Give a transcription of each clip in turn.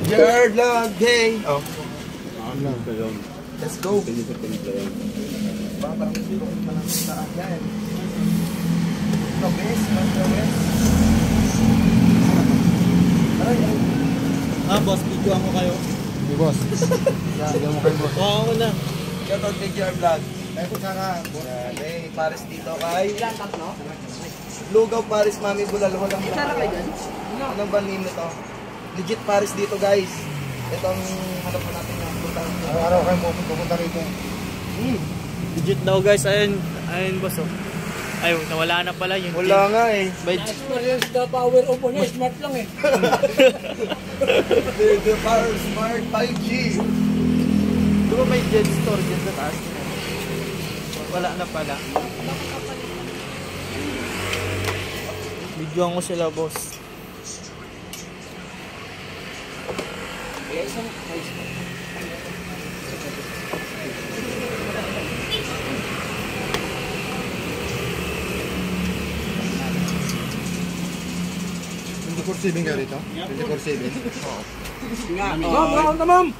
Your vlog day. Oh. Let's go. Parang dito ko pa lang sa akin. Kabes, magkawes. Boss, video mo kayo. Hindi, boss. Video mo kayo, boss. Oo, ako na. Shout out kay JR Vlog. May Paris dito kay Lugaw Paris, Mami Bulal. Walang anong ba name nito? Legit Paris dito, guys. Ito ang hanap mo natin yung puntahan. Araw-araw kayo pupunta rito. Legit daw guys, ayun boss oh. Ayun, nawala na pala yun. Wala nga eh. Experience the power of one, smart lang eh. The power smart 5G. Di ba may jet store dyan sa taas? Wala na pala. Videoan ko sila boss. Saving ka rito? 24/7? Oo. Tamam!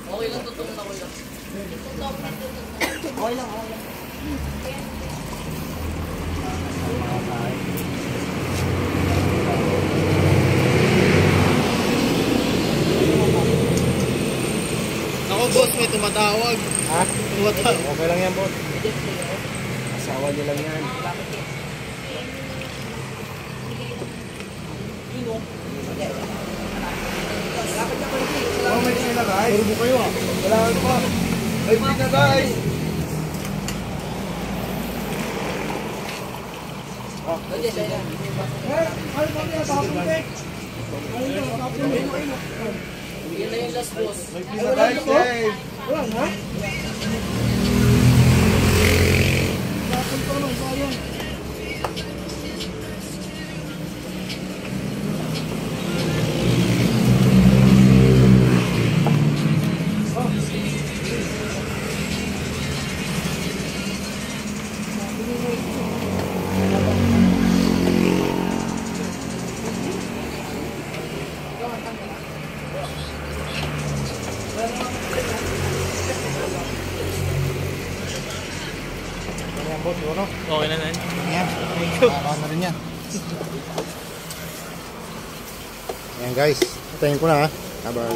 Okay lang, tutong na ko lang. Okay lang. Ako boss, may tumatawag. Ha? Tumatawag. Okay lang yan, boss. Asawa niyo lang yan. Oh, may sila guys. Turbo kayo ah. Wala pa. May free na guys. Yan na yung last boss. May free na guys. Hey. Wala na? Ayan, boss. Ano? Okay na na. Ayan. Nakakaon na rin yan. Ayan, guys. Patayin ko na ha. Bye-bye.